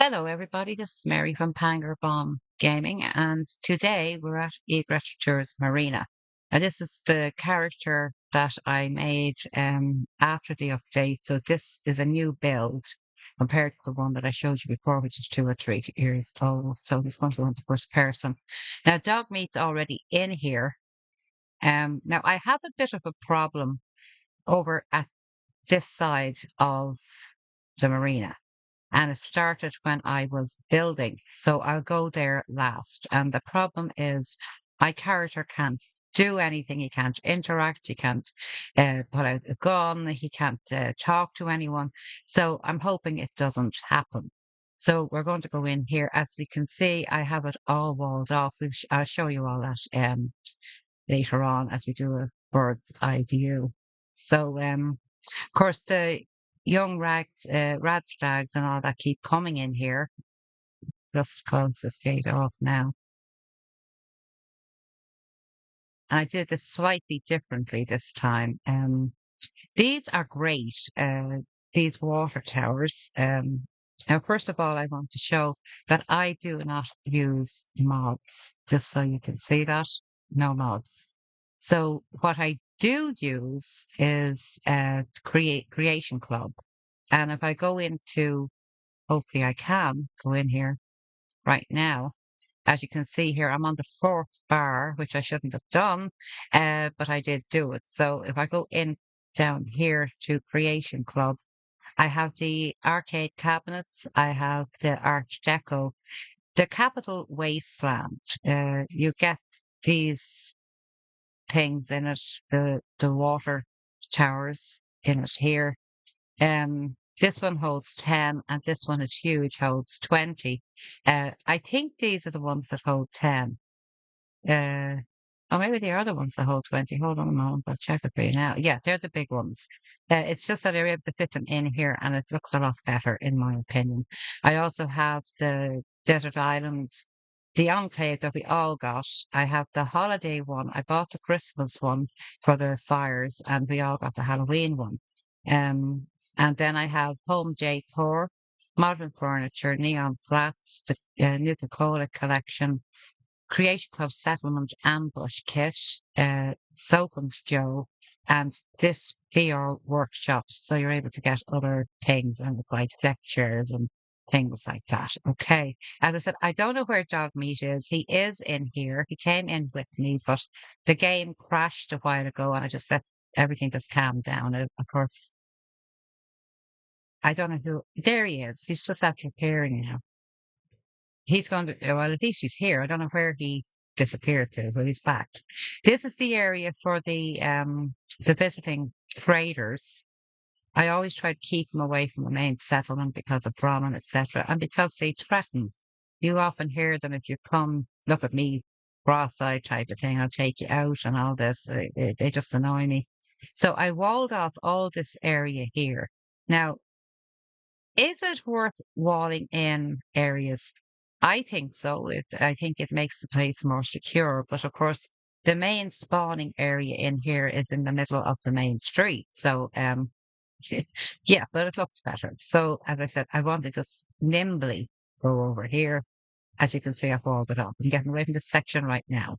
Hello, everybody. This is Mary from Pangerbomb Gaming, and today we're at Egret Marina. And this is the character that I made after the update. So this is a new build compared to the one that I showed you before, which is 2 or 3 years old. So this one's going to first person. Now, dog meat's already in here. Now I have a bit of a problem over at this side of the marina. And it started when I was building. So I'll go there last. And the problem is my character can't do anything. He can't interact. He can't put out a gun. He can't talk to anyone. So I'm hoping it doesn't happen. So we're going to go in here. As you can see, I have it all walled off. I'll show you all that later on as we do a bird's eye view. So of course, the young rad stags and all that keep coming in here. Just close this gate off now. And I did this slightly differently this time. These are great, these water towers. Now, first of all, I want to show that I do not use mods, just so you can see that. No mods. So what I do use is Creation Club. And if I go into, hopefully I can go in here right now. As you can see here, I'm on the fourth bar, which I shouldn't have done, but I did do it. So if I go in down here to Creation Club, I have the arcade cabinets, I have the Art Deco, the Capital Wasteland. You get these things in it, the water towers in it here. This one holds 10 and this one is huge, holds 20. I think these are the ones that hold 10. Uh, or maybe they are the ones that hold 20. Hold on a moment, I'll check it for you now. Yeah, they're the big ones. It's just that they're able to fit them in here and it looks a lot better, in my opinion. I also have the Desert Island, the Enclave that we all got. I have the holiday one. I bought the Christmas one for the fires and we all got the Halloween one. Um, and then I have home decor, modern furniture, neon flats, the Nuka-Cola collection, Creation Club Settlement Ambush Kit, Soapham's Joe, and this VR workshop. So you're able to get other things and like deck chairs and things like that. Okay. As I said, I don't know where Dog Meat is. He is in here. He came in with me, but the game crashed a while ago and I just let everything just calm down. Of course, I don't know who. There he is. He's just after appearing now. He's going to, well, at least he's here. I don't know where he disappeared to, but he's back. This is the area for the visiting traders. I always try to keep them away from the main settlement because of Brahmin, etc. And because they threaten. You often hear them if you come, look at me, cross-eyed type of thing, I'll take you out and all this. They just annoy me. So I walled off all this area here. Now, is it worth walling in areas? I think so. I think it makes the place more secure. But of course, the main spawning area in here is in the middle of the main street. So, yeah, but it looks better. So, as I said, I want to just nimbly go over here. As you can see, I've walled it up. I'm getting away from this section right now.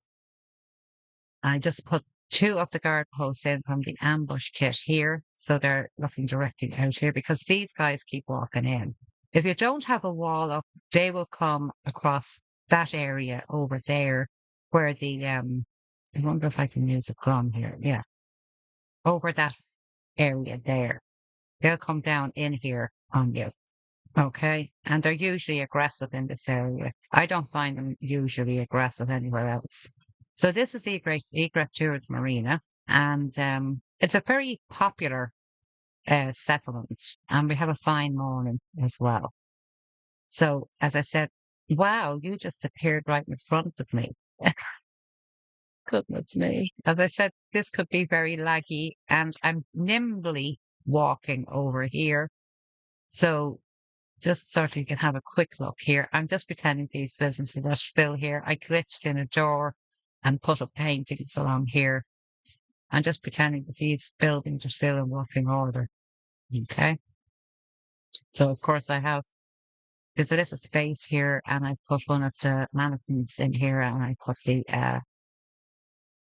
I just put two of the guard posts in from the ambush kit here. So they're looking directly out here because these guys keep walking in. If you don't have a wall up, they will come across that area over there where I wonder if I can use a gun here. Yeah. Over that area there. They'll come down in here on you. Okay. And they're usually aggressive in this area. I don't find them usually aggressive anywhere else. So this is Egret Tourist Marina, and it's a very popular settlement, and we have a fine morning as well. So as I said, wow, you just appeared right in front of me. Goodness me. As I said, this could be very laggy, and I'm nimbly walking over here. So just so you can have a quick look here. I'm just pretending these businesses are still here. I glitched in a door and put up paintings along here. I'm just pretending that these buildings are still in working order. Okay. So of course I have there's a little space here, and I put one of the mannequins in here, and I put the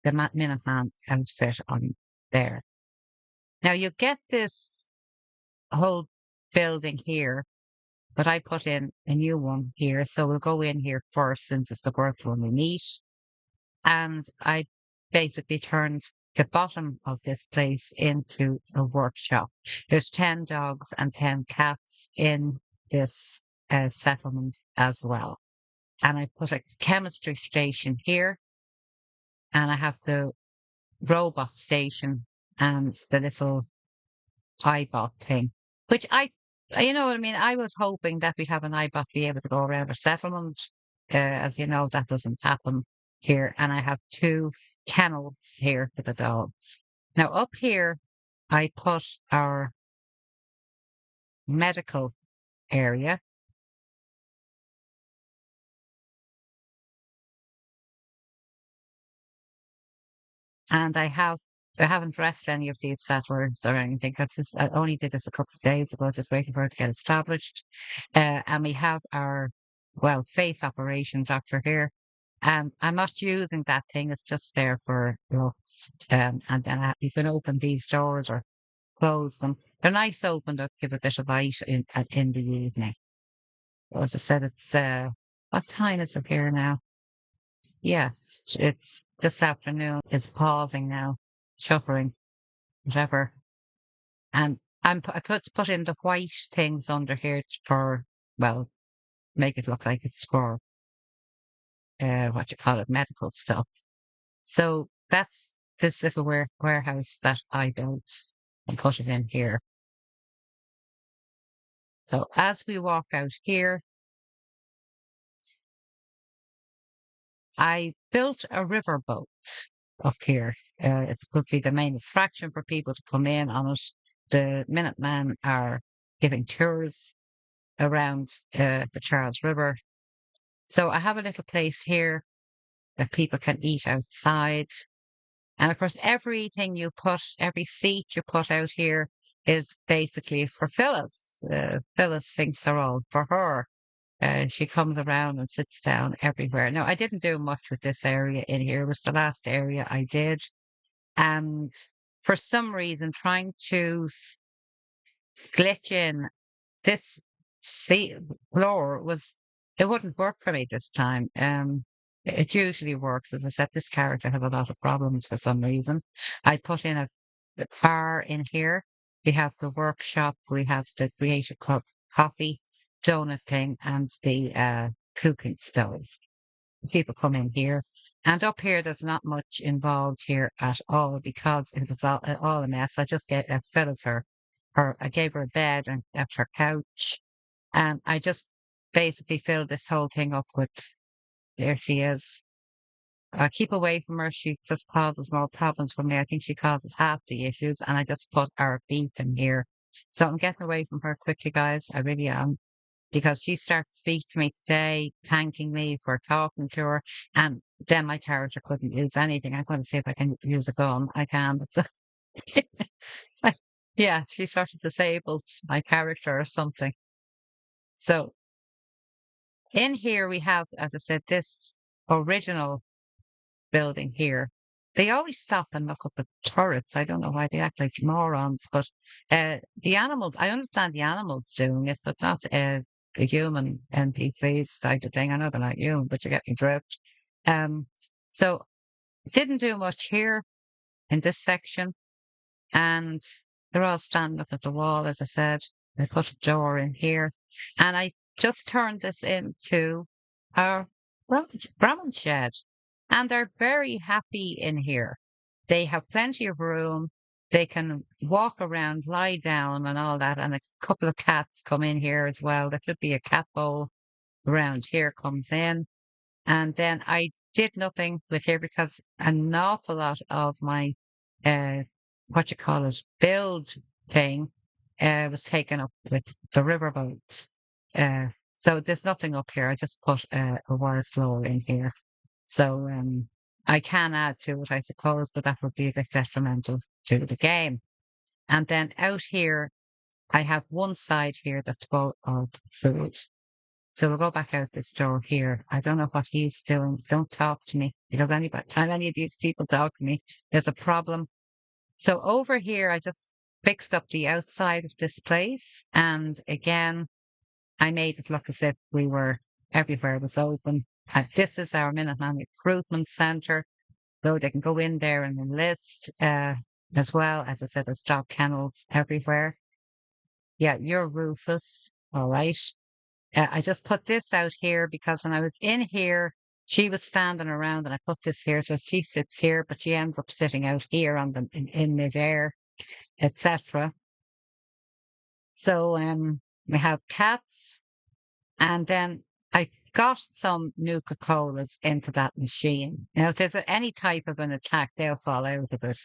Minuteman outfit on there. Now you get this whole building here, but I put in a new one here. So we'll go in here first since it's the first one we meet. And I basically turned the bottom of this place into a workshop. There's 10 dogs and 10 cats in this settlement as well. And I put a chemistry station here, and I have the robot station and the little iBot thing, which you know what I mean? I was hoping that we'd have an iBot be able to go around a settlement. As you know, that doesn't happen here. And I have two kennels here for the dogs. Now up here, I put our medical area. And I haven't dressed any of these settlers or anything because I only did this a couple of days ago, just waiting for it to get established. And we have our, well, face operation doctor here. And I'm not using that thing. It's just there for looks. And then you can open these doors or close them. They're nice open to give a bit of light in the evening. As I said, it's, what time is it here now? Yeah, it's this afternoon. It's pausing now, shuffering, whatever. And I put in the white things under here for, well, make it look like it's for, what you call it, medical stuff. So that's this little warehouse that I built and put it in here. So as we walk out here, I built a riverboat up here. It could be the main attraction for people to come in on it. The Minutemen are giving tours around the Charles River. So I have a little place here that people can eat outside. And of course, every seat you put out here is basically for Phyllis. Phyllis thinks they're all for her. She comes around and sits down everywhere. Now, I didn't do much with this area in here. It was the last area I did. And for some reason, trying to glitch in this seat floor it wouldn't work for me this time. It usually works. As I said, this character had a lot of problems for some reason. I put in a bar in here. We have the workshop. We have the Creative Club coffee donut thing and the cooking stove. People come in here. And up here, there's not much involved here at all because it was all a mess. I just Phyllis I gave her a bed and left her couch. And I just basically filled this whole thing up with, there she is. Keep away from her. She just causes more problems for me. I think she causes half the issues. And I just put our beef in here. So I'm getting away from her quickly, guys. I really am. Because she started to speak to me today, thanking me for talking to her. And then my character couldn't use anything. I'm going to see if I can use a gun. I can. But yeah, she sort of disables my character or something. So in here we have, as I said, this original building here. They always stop and look up at turrets. I don't know why they act like morons, but the animals, I understand the animals doing it, but not the human NPCs type of thing. I know they're not human, but you get me drift. Um, so didn't do much here in this section, and they're all standing up at the wall, as I said. I put a door in here, and I just turned this into our Brahmin shed, and they're very happy in here. They have plenty of room. They can walk around, lie down, and all that. And a couple of cats come in here as well. There should be a cat bowl around here comes in. And then I did nothing with here because an awful lot of my, uh, what you call it, build thing, was taken up with the riverboats. So there's nothing up here. I just put a wire floor in here. So, I can add to it, I suppose, but that would be a bit detrimental to the game. And then out here, I have one side here that's full of food. So we'll go back out this door here. I don't know what he's doing. Don't talk to me because time any of these people talk to me, there's a problem. So over here, I just fixed up the outside of this place. And again, I made it look as if we were everywhere was open. This is our Minuteman Recruitment Centre. So they can go in there and enlist, as well. As I said, there's dog kennels everywhere. Yeah, you're Rufus. All right. I just put this out here because when I was in here, she was standing around and I put this here. So she sits here, but she ends up sitting out here on in midair, etc. So, we have cats, and then I got some Nuka-Colas into that machine. Now, if there's any type of an attack, they'll fall out of it,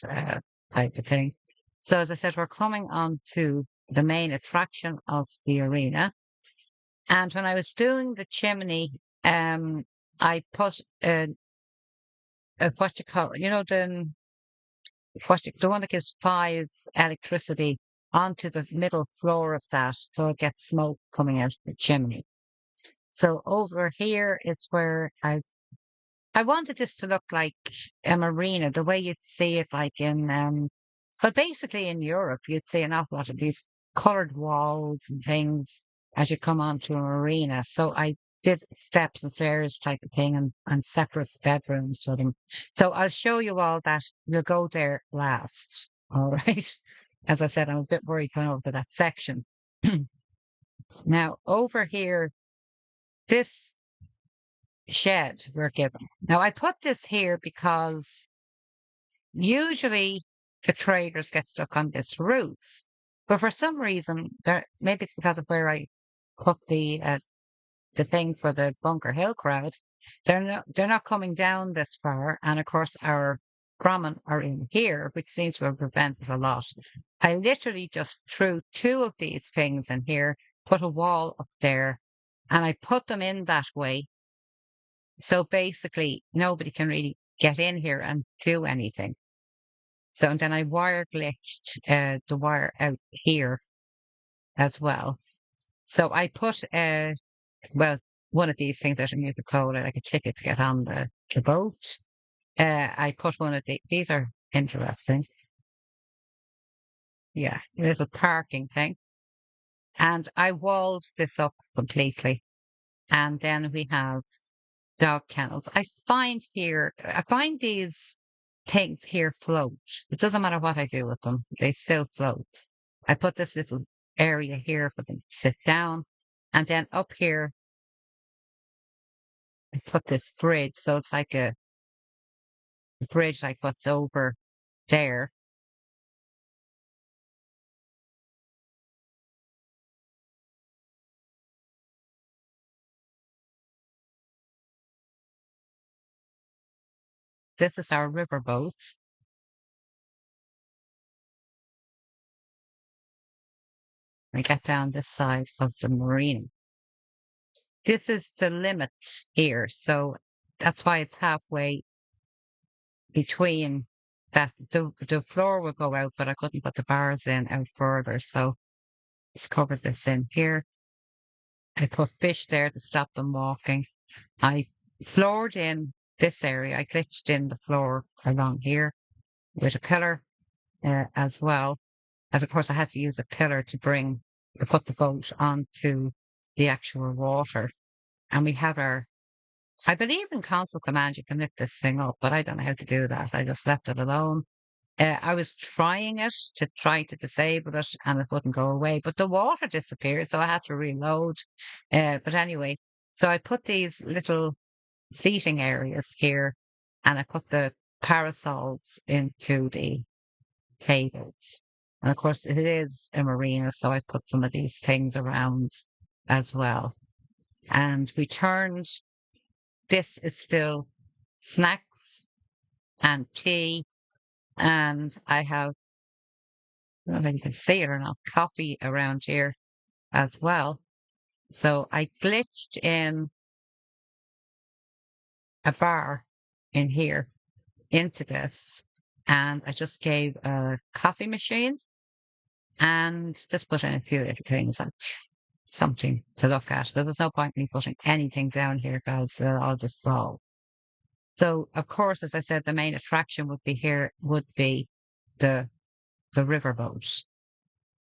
type of thing. So as I said, we're coming on to the main attraction of the arena. And when I was doing the chimney, I put what you call, the one that gives 5 electricity onto the middle floor of that, so it gets smoke coming out of the chimney. So over here is where I wanted this to look like a marina, the way you'd see it like in, well, basically in Europe, you'd see an awful lot of these coloured walls and things as you come onto a marina. So I did steps and stairs type of thing and separate bedrooms for them. So I'll show you all that. You'll go there last. All right. As I said, I'm a bit worried going over to that section. Now, over here, this shed we're given. Now, I put this here because usually the traders get stuck on this roof. But for some reason, maybe it's because of where I put the thing for the Bunker Hill crowd, they're not coming down this far. And of course, our grommen are in here, which seems to have prevented a lot. I literally just threw 2 of these things in here, put a wall up there, and I put them in that way. So basically, nobody can really get in here and do anything. So, and then I wire glitched the wire out here as well. So I put, well, one of these things that I need to call it, like a ticket to get on the boat. I put one of these are interesting. Yeah, little parking thing. And I walled this up completely. And then we have dog kennels. I find these things here float. It doesn't matter what I do with them, they still float. I put this little area here for them to sit down. And then up here, I put this bridge. So it's like a bridge like what's over there. This is our riverboat. I get down this side of the marina. This is the limit here. So that's why it's halfway between that. The floor will go out, but I couldn't put the bars in out further. So just covered this in here. I put fish there to stop them walking. I floored in this area. I glitched in the floor along here with a pillar as well. As of course I had to use a pillar to put the boat onto the actual water. And we have I believe in console command you can lift this thing up, but I don't know how to do that. I just left it alone. I was trying it to try to disable it and it wouldn't go away, but the water disappeared, so I had to reload. But anyway, so I put these little seating areas here and I put the parasols into the tables. And of course, it is a marina, so I put some of these things around as well. And we turned, this is still snacks and tea. And I have, I don't know if you can see it or not, coffee around here as well. So I glitched in a bar in here into this. And I just gave a coffee machine and just put in a few little things. something to look at. But there's no point in me putting anything down here because I'll just fall. So, of course, as I said, the main attraction would be here would be the the riverboat.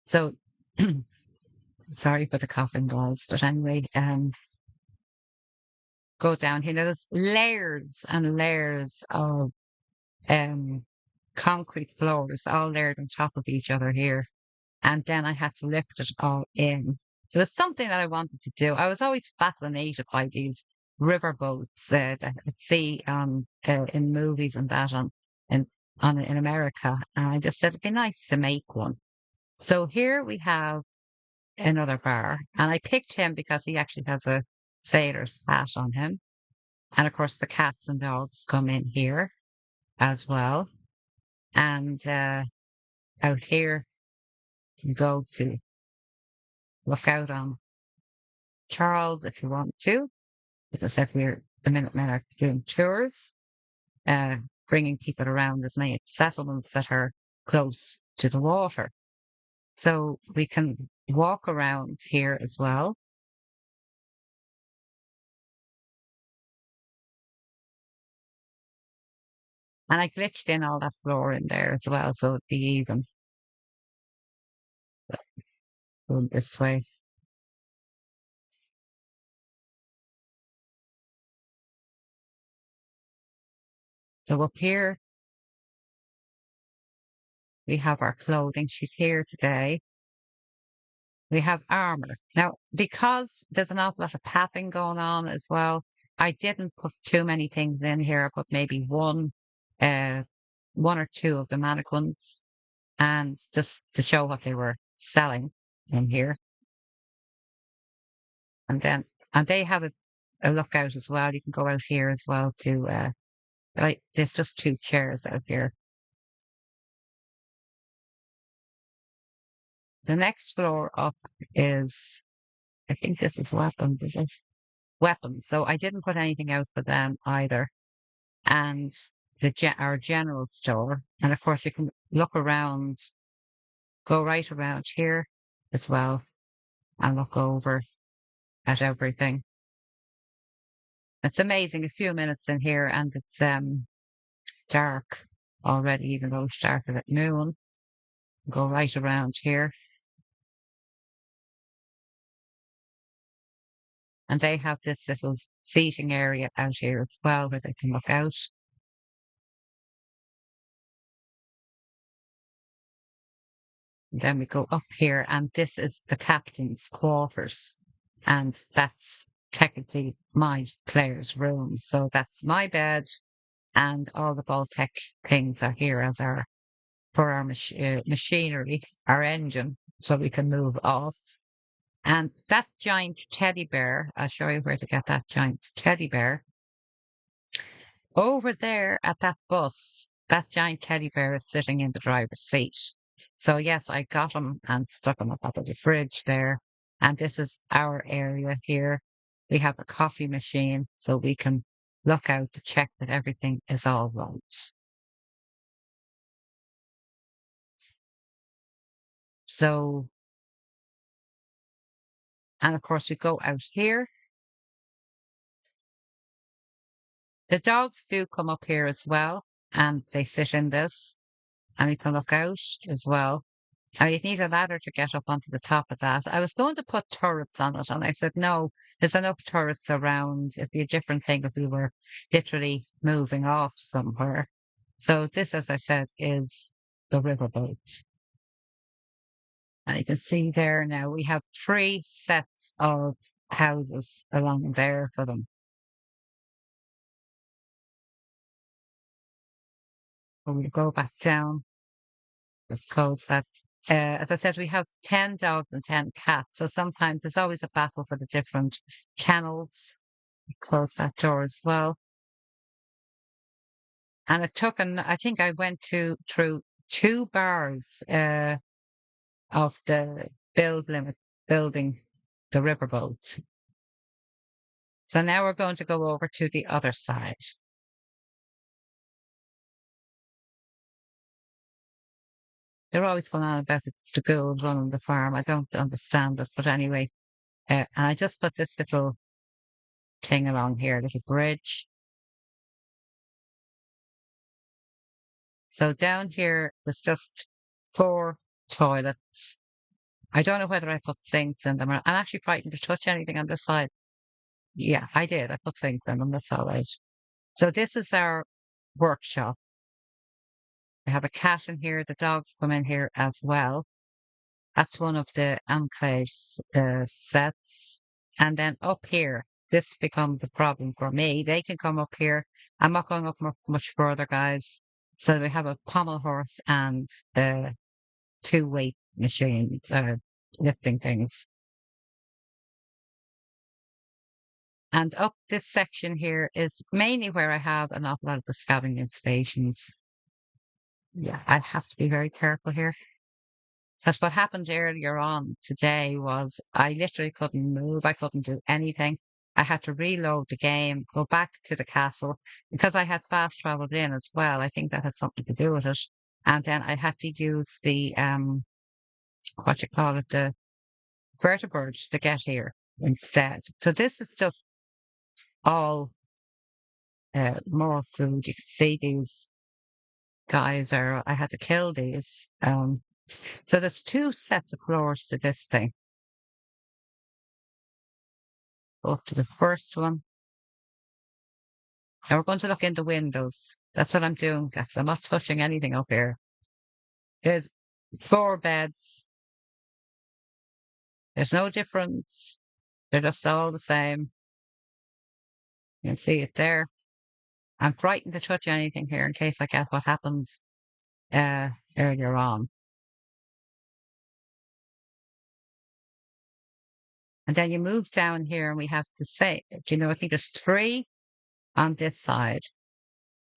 So, sorry for the coughing, guys, but anyway, go down here. Now, there's layers and layers of um concrete floors, all layered on top of each other here. And then I had to lift it all in. It was something that I wanted to do. I was always fascinated by these river boats that I would see in movies and that in in America. And I just said it'd be nice to make one. So here we have another bar, and I picked him because he actually has a sailor's hat on him. And of course, the cats and dogs come in here as well. And out here, you go to look out on Charles if you want to. As I said, we're the Minutemen are doing tours, uh, bringing people around as many settlements that are close to the water. So we can walk around here as well. And I glitched in all that floor in there as well, so it'd be even going this way. So up here, we have our clothing. She's here today. We have armor. Now, because there's an awful lot of pathing going on as well, I didn't put too many things in here. I put maybe uh, one or two of the mannequins, and just to show what they were selling in here. And then, and they have a lookout as well. You can go out here as well to, like, there's just two chairs out here. The next floor up is, I think this is weapons, is it? Weapons. So I didn't put anything out for them either. And our general store. And of course, you can look around, go right around here as well, and look over at everything. It's amazing. A few minutes in here, and it's dark already, even though it started at noon. Go right around here, and they have this little seating area out here as well, where they can look out. Then we go up here, and this is the captain's quarters. And that's technically my player's room. So that's my bed, and all the Vault-Tec things are here as our for our machinery, our engine, so we can move off. And that giant teddy bear, I'll show you where to get that giant teddy bear. Over there at that bus, that giant teddy bear is sitting in the driver's seat. So yes, I got him and stuck him on top of the fridge there. And this is our area here. We have a coffee machine, so we can look out to check that everything is all right. So, and of course we go out here. The dogs do come up here as well, and they sit in this, and we can look out as well. And you'd need a ladder to get up onto the top of that. I was going to put turrets on it, and I said, no, there's enough turrets around. It'd be a different thing if we were literally moving off somewhere. So this, as I said, is the riverboat. And you can see there now we have three sets of houses along there for them. So we'll go back down. Let's close that. As I said, we have 10 dogs and 10 cats. So sometimes there's always a battle for the different kennels. Close that door as well. And it took, and I think I went through two bars of the building the riverboats. So now we're going to go over to the other side. They're always going on about the gold running the farm. I don't understand it, but anyway, And I just put this little thing along here, little bridge. So down here, there's just 4 toilets. I don't know whether I put sinks in them. I'm actually frightened to touch anything on this side. Yeah, I did. I put sinks in them. That's all right. So this is our workshop. We have a cat in here. The dogs come in here as well. That's one of the enclaves sets. And then up here, this becomes a problem for me. They can come up here. I'm not going up much further, guys. So we have a pommel horse and 2 weight machines, lifting things. And up this section here is mainly where I have an awful lot of the scavenging stations. Yeah, I have to be very careful here. Because what happened earlier on today was I literally couldn't move. I couldn't do anything. I had to reload the game, go back to the castle because I had fast traveled in as well. I think that had something to do with it. And then I had to use the what you call it, the vertebrates to get here instead. So this is just all more food. You can see these guys are, I had to kill these. So there's 2 sets of floors to this thing. Go up to the first one. Now we're going to look in the windows. That's what I'm doing, guys. I'm not touching anything up here. There's 4 beds. There's no difference. They're just all the same. You can see it there. I'm frightened to touch anything here in case I get what happens earlier on. And then you move down here and we have the same. You know, I think there's 3 on this side.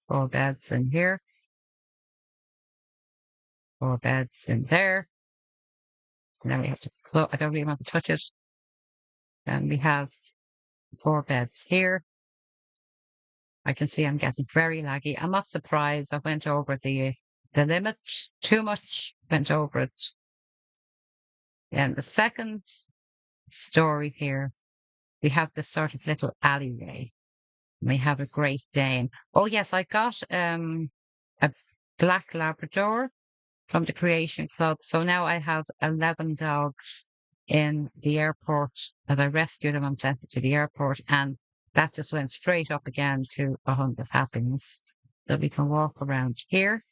4 beds in here. 4 beds in there. And then we have to close. I don't really want to touch it. And we have 4 beds here. I can see I'm getting very laggy. I'm not surprised. I went over the limit too much. Went over it. And the second story here, we have this sort of little alleyway. We have a Great Dane. Oh yes, I got a black Labrador from the Creation Club. So now I have 11 dogs in the airport as I rescued them and sent it to the airport. And that just went straight up again to 100 happiness. So we can walk around here.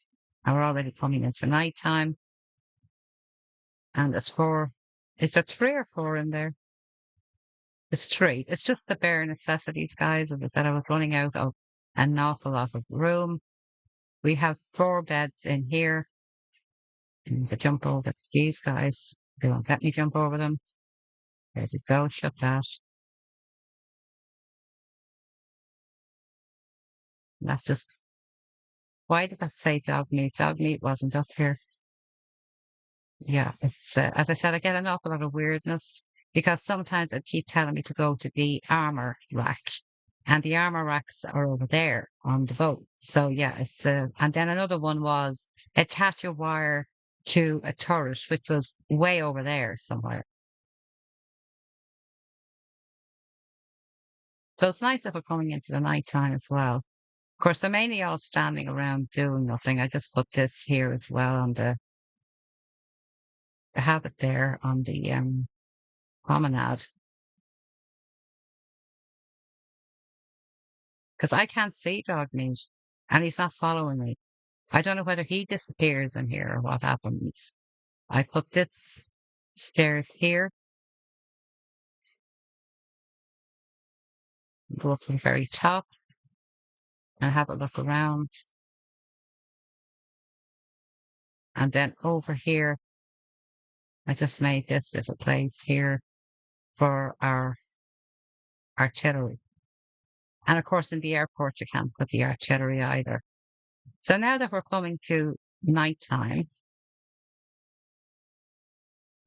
And we're already coming into nighttime. And there's 4. Is there 3 or 4 in there? It's 3. It's just the bare necessities, guys. As I said, I was running out of an awful lot of room. We have 4 beds in here. And to jump over these guys. They won't let me jump over them. There you go. Shut that. That's just, why did that say dog meat? Dog meat wasn't up here. Yeah, it's, as I said, I get an awful lot of weirdness because sometimes it keep telling me to go to the armor rack and the armor racks are over there on the boat. So yeah, it's, and then another one was attach a wire to a turret, which was way over there somewhere. So it's nice that we're coming into the nighttime as well. Of course, they're mainly all standing around doing nothing. I just put this here as well on I have it there on the promenade. Because I can't see dog meat and he's not following me. I don't know whether he disappears in here or what happens. I put this stairs here. Go up to the very top and have a look around. And then over here, I just made this as a place here for our artillery. And of course, in the airport, you can't put the artillery either. So now that we're coming to nighttime,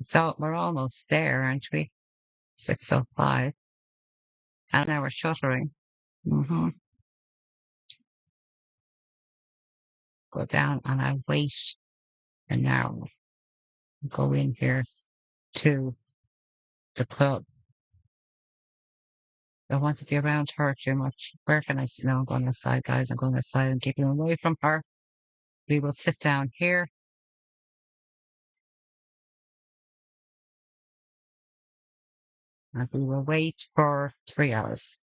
so we're almost there, aren't we? 6:05. And now we're shuttering. Go down and I wait an hour. Go in here to the pub. don't want to be around her too much. Where can I sit? No, I'm going outside, guys. I'm going outside and keeping away from her. We will sit down here and we will wait for 3 hours.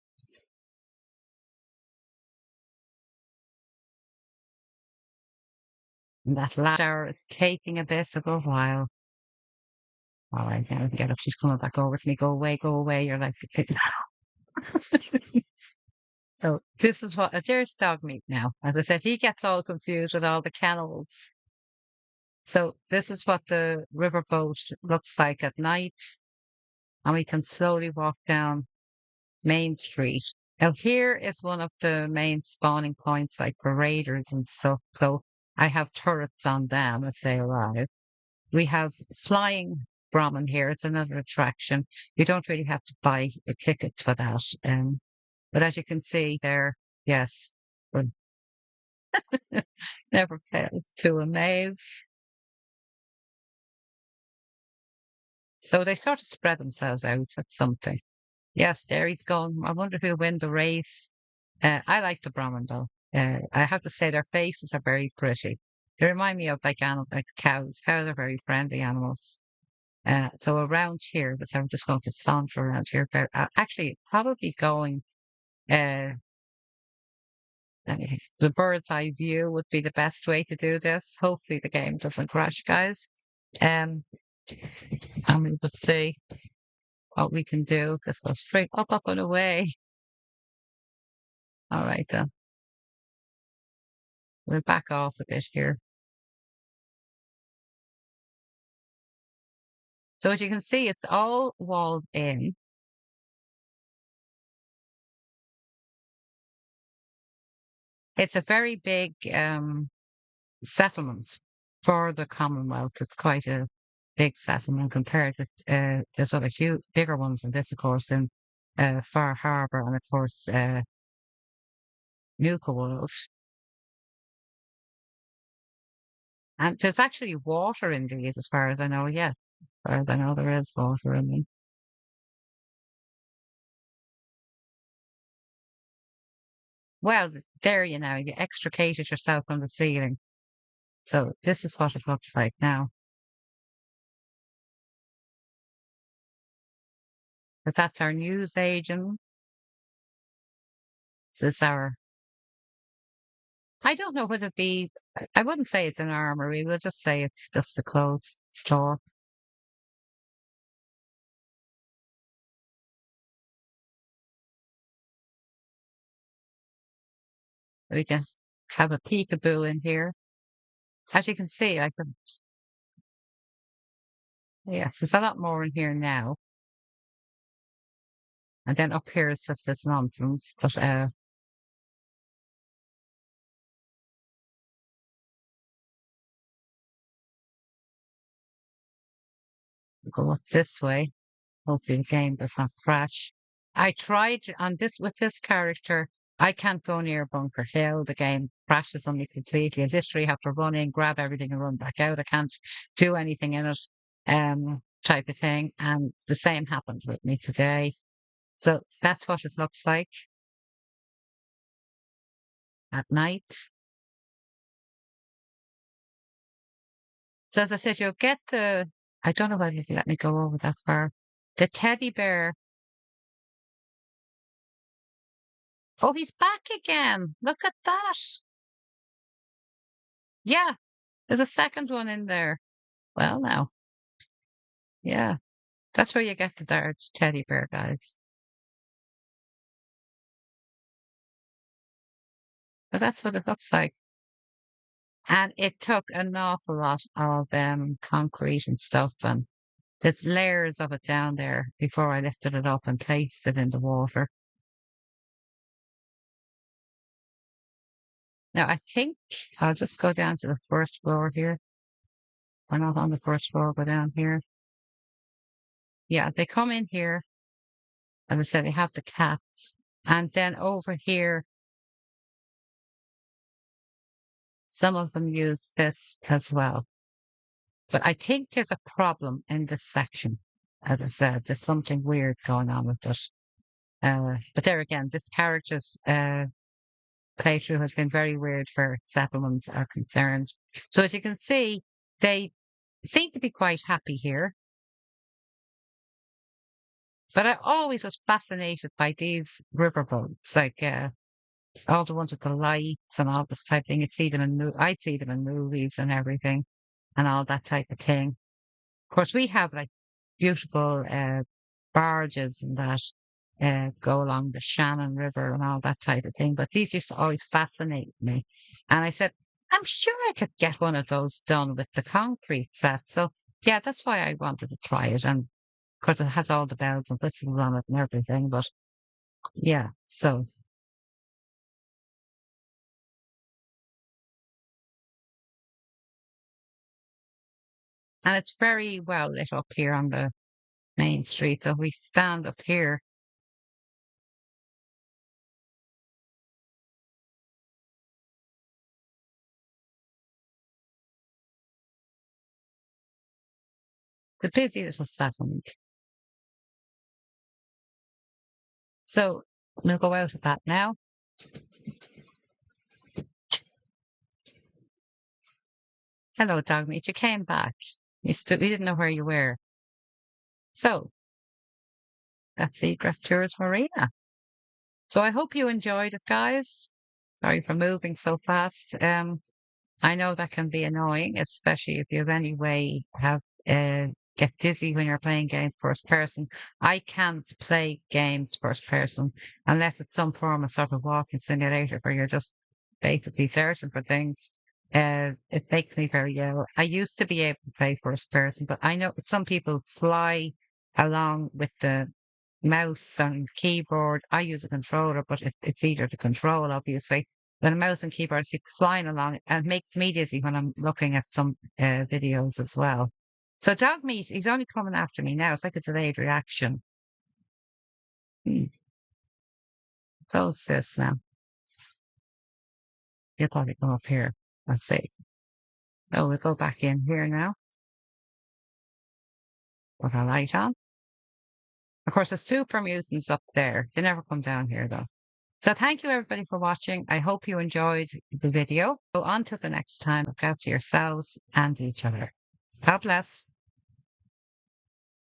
And that last hour is taking a bit of a while. All right, now we can get up. She's coming back over to me. Go away, go away. You're like, so this is what there's dog meat now. As I said, he gets all confused with all the kennels. So this is what the riverboat looks like at night, and we can slowly walk down Main Street. Now here is one of the main spawning points, like for raiders and stuff. So I have turrets on them if they arrive. We have flying Brahmin here. It's another attraction. You don't really have to buy a ticket for that. But as you can see there, yes, but never fails to amaze. So they sort of spread themselves out at something. Yes, there he's gone. I wonder who'll win the race. I like the Brahmin though. I have to say their faces are very pretty. They remind me of like animal, like cows. Cows are very friendly animals. So around here, so I'm just going to saunter around here. But actually, probably going. Uh, the bird's eye view would be the best way to do this. Hopefully, the game doesn't crash, guys. Um, and we will see what we can do. Just go straight up and away. All right, then. We'll back off a bit here. So as you can see, it's all walled in. It's a very big settlement for the Commonwealth. It's quite a big settlement compared to there's other huge, bigger ones than this, of course, in Far Harbour and of course Nuka World. And there's actually water in these, as far as I know. Yeah, as far as I know, there is water in them. Well, there you know, you extricated yourself from the ceiling. So this is what it looks like now. But that's our news agent. This is our. I don't know what it'd be. I wouldn't say it's an armory. We'll just say it's just a clothes store. We can have a peekaboo in here. As you can see, I can. Yes, there's a lot more in here now. And then up here is just this nonsense. But go up this way. Hopefully the game does not crash. I tried on this with this character. I can't go near Bunker Hill. The game crashes on me completely. I literally have to run in, grab everything, and run back out. I can't do anything in it, type of thing. And the same happened with me today. So that's what it looks like at night. So as I said, you'll get the. I don't know whether you let me go over that far. The teddy bear. Oh, he's back again. Look at that. Yeah, there's a second one in there. Well, now, yeah, that's where you get the large teddy bear, guys. But that's what it looks like. And it took an awful lot of concrete and stuff, and there's layers of it down there before I lifted it up and placed it in the water. Now, I think I'll just go down to the first floor here. We're not on the first floor, go down here. Yeah, they come in here, and I said they have the cats. And then over here, some of them use this as well. But I think there's a problem in this section. As I said, there's something weird going on with it. But there again, this character's playthrough has been very weird where settlements are concerned. So as you can see, they seem to be quite happy here. But I always was fascinated by these riverboats, like all the ones with the lights and all this type of thing. I'd see them in movies and everything, and all that type of thing. Of course, we have like beautiful barges and that go along the Shannon River and all that type of thing. But these used to always fascinate me. And I said, I'm sure I could get one of those done with the concrete set. So yeah, that's why I wanted to try it. And because it has all the bells and whistles on it and everything. But yeah, so, and it's very well lit up here on the main street. So if we stand up here, the busy little settlement. So we'll go out of that now. Hello, Dogmeat. You came back. We didn't know where you were. So that's Egret Tours Marina. So I hope you enjoyed it, guys. Sorry for moving so fast. I know that can be annoying, especially if you have any way have get dizzy when you're playing games first person. I can't play games first person unless it's some form of sort of walking simulator where you're just basically searching for things. It makes me very ill. I used to be able to play first person, but I know some people fly along with the mouse and keyboard. I use a controller, but it's easier to control, obviously. When a mouse and keyboard keep flying along, and it makes me dizzy when I'm looking at some videos as well. So dog meat, he's only coming after me now. It's like a delayed reaction. Hmm. Close this now. He'll probably come up here. Let's see. Oh, we'll go back in here now. Put our light on. Of course, the super mutants up there. They never come down here though. So thank you everybody for watching. I hope you enjoyed the video. So on to the next time. Look out for yourselves and each other. God bless.